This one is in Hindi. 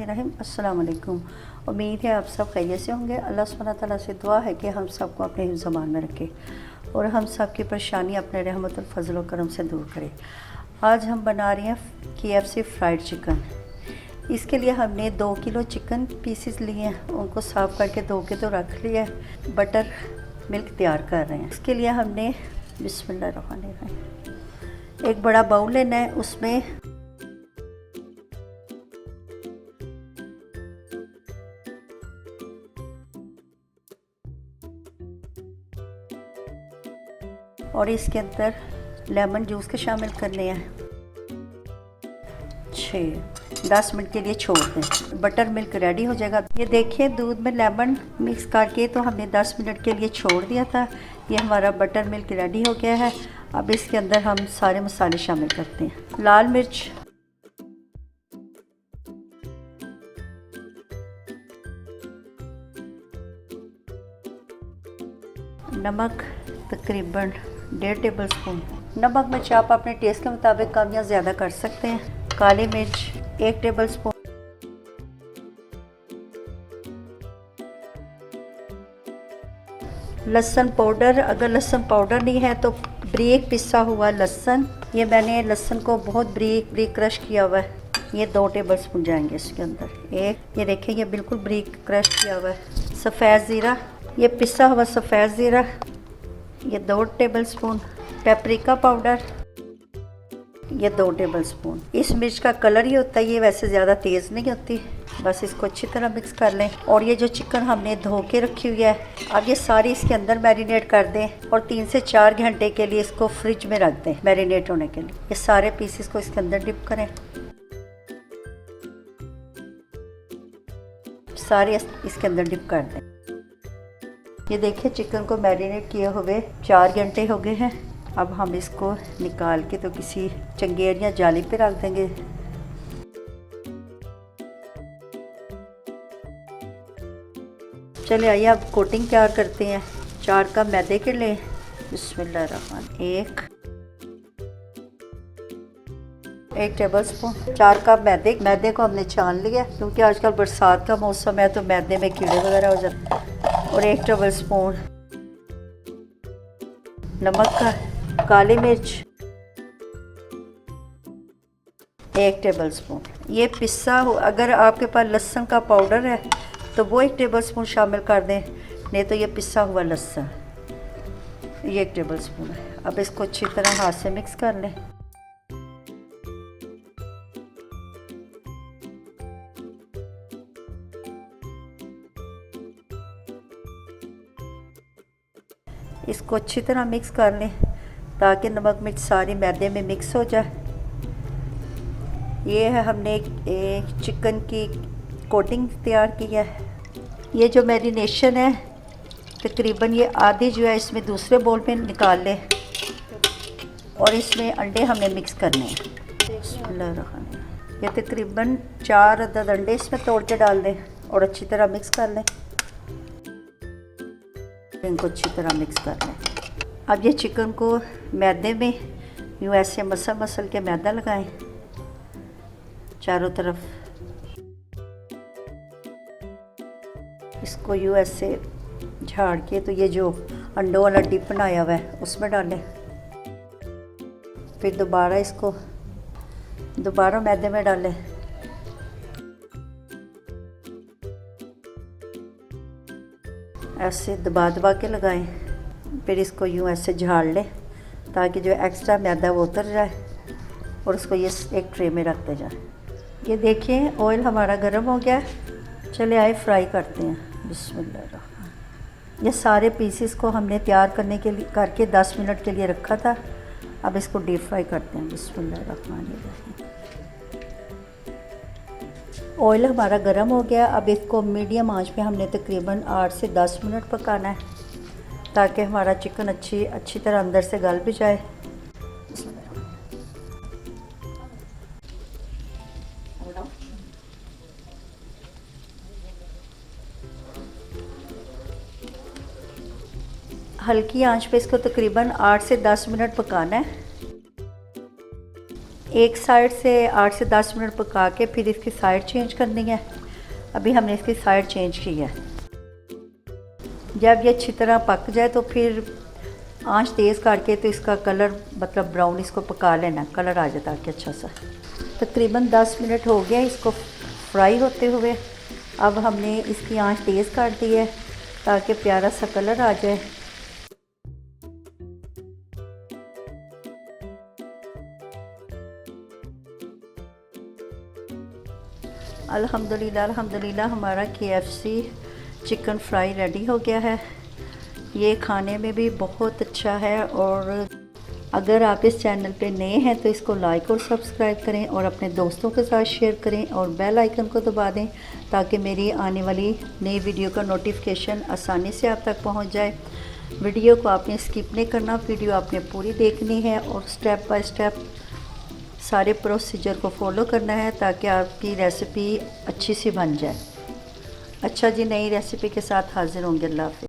बिस्मिल्लाहिर्रहमानिर्रहीम। अस्सलाम वालेकुम। उम्मीद है आप सब खैरियत से होंगे। अल्लाह सुब्हानहू तआला से दुआ है कि हम सबको अपने हिफ्ज़ ज़मान में रखे और हम सब की परेशानी अपने रहमतुल फज़ल व करम से दूर करे। आज हम बना रहे हैं KFC फ्राइड चिकन। इसके लिए हमने 2 किलो चिकन पीसेस लिए हैं, उनको साफ़ करके धो के तो रख लिया है। बटर मिल्क तैयार कर रहे हैं। इसके लिए हमने बिस्मिल्लाहिर्रहमानिर्रहीम एक बड़ा बाउल लेना है, उसमें और इसके अंदर लेमन जूस के शामिल करने हैं। 10 मिनट के लिए छोड़ दें। बटर मिल्क रेडी हो जाएगा। ये देखिए दूध में लेमन मिक्स करके तो हमने 10 मिनट के लिए छोड़ दिया था। ये हमारा बटर मिल्क रेडी हो गया है। अब इसके अंदर हम सारे मसाले शामिल करते हैं। लाल मिर्च, नमक तकरीबन 1.5 टेबल स्पून। नमक मिर्च आप अपने टेस्ट के मुताबिक कम या ज़्यादा कर सकते हैं। काली मिर्च 1 टेबल स्पून। लहसुन पाउडर, अगर लहसुन पाउडर नहीं है तो बारीक पिसा हुआ लहसुन। ये मैंने लहसुन को बहुत बारीक क्रश किया हुआ है। ये 2 टेबल स्पून जाएंगे इसके अंदर। ये देखिए ये बिल्कुल बारीक क्रश किया हुआ है। सफ़ेद ज़ीरा, ये पिसा हुआ सफ़ेद ज़ीरा, ये 2 टेबल स्पून। पेपरिका पाउडर, ये 2 टेबल स्पून। इस मिर्च का कलर ही होता है, ये वैसे ज़्यादा तेज़ नहीं होती। बस इसको अच्छी तरह मिक्स कर लें। और ये जो चिकन हमने धो के रखी हुई है, अब ये सारी इसके अंदर मैरिनेट कर दें और 3 से 4 घंटे के लिए इसको फ्रिज में रख दें मैरिनेट होने के लिए। ये सारे पीसेस को इसके अंदर डिप करें। सारे इसके अंदर डिप कर दें। ये देखिए चिकन को मैरिनेट किए हुए 4 घंटे हो गए हैं। अब हम इसको निकाल के तो किसी चंगेर या जाली पे रख देंगे। चलिए आइए अब कोटिंग तैयार करते हैं। 4 कप मैदे के लिए बिस्मिल्लाहिर्रहमान 1 टेबल स्पून। 4 कप मैदे को हमने छान लिया क्योंकि आजकल बरसात का मौसम है तो मैदे में कीड़े वगैरह हो जाते हैं। और 1 टेबल स्पून नमक का, काली मिर्च 1 टेबल स्पून। ये पिसा हो, अगर आपके पास लहसुन का पाउडर है तो वो 1 टेबल स्पून शामिल कर दें, नहीं तो ये पिसा हुआ लहसुन ये 1 टेबल स्पून है। अब इसको अच्छी तरह हाथ से मिक्स कर लें। इसको अच्छी तरह मिक्स कर लें ताकि नमक मिर्च सारी मैदे में मिक्स हो जाए। ये है हमने एक चिकन की कोटिंग तैयार की है। ये जो मैरिनेशन है तकरीबन ये आधी जो है इसमें दूसरे बोल में निकाल लें और इसमें अंडे हमने मिक्स करने हैं। ये तकरीबन 4 अदद अंडे इसमें तोड़ के डाल दें और अच्छी तरह मिक्स कर लें। इनको अच्छी तरह मिक्स कर लें। अब ये चिकन को मैदे में यूँ ऐसे मसल के मैदा लगाएं चारों तरफ। इसको यूँ ऐसे झाड़ के तो ये जो अंडों वाला डिप बनाया हुआ है उसमें डालें। फिर दोबारा मैदे में डालें। ऐसे दबा के लगाएं। फिर इसको यूँ ऐसे झाड़ लें ताकि जो एक्स्ट्रा मैदा वो उतर जाए और उसको ये एक ट्रे में रखते जाएं। ये देखिए ऑयल हमारा गर्म हो गया। चले आए फ्राई करते हैं। बिस्मिल्लाह। ये सारे पीसेस को हमने तैयार करके 10 मिनट के लिए रखा था। अब इसको डीप फ्राई करते हैं। बिस्मिल्लाहिर्रहमानिर्रहीम। ऑयल हमारा गर्म हो गया। अब इसको मीडियम आंच पे हमने तकरीबन 8 से 10 मिनट पकाना है ताकि हमारा चिकन अच्छी तरह अंदर से गल भी जाए। हल्की आंच पे इसको तकरीबन 8 से 10 मिनट पकाना है। एक साइड से 8 से 10 मिनट पका के फिर इसकी साइड चेंज करनी है। अभी हमने इसकी साइड चेंज की है। जब ये अच्छी तरह पक जाए तो फिर आंच तेज़ करके तो इसका कलर मतलब ब्राउन इसको पका लेना, कलर आ जाए ताकि अच्छा सा। तकरीबन 10 मिनट हो गया इसको फ्राई होते हुए। अब हमने इसकी आंच तेज़ कर दी है ताकि प्यारा सा कलर आ जाए। अल्हम्दुलिल्लाह हमारा KFC चिकन फ्राई रेडी हो गया है। ये खाने में भी बहुत अच्छा है और अगर आप इस चैनल पे नए हैं तो इसको लाइक और सब्सक्राइब करें और अपने दोस्तों के साथ शेयर करें और बेल आइकन को दबा दें ताकि मेरी आने वाली नई वीडियो का नोटिफिकेशन आसानी से आप तक पहुंच जाए। वीडियो को आपने स्किप नहीं करना, वीडियो आपने पूरी देखनी है और स्टेप बाय स्टेप सारे प्रोसीजर को फॉलो करना है ताकि आपकी रेसिपी अच्छी सी बन जाए। अच्छा जी, नई रेसिपी के साथ हाजिर होंगे। अल्लाह हाफ़िज़।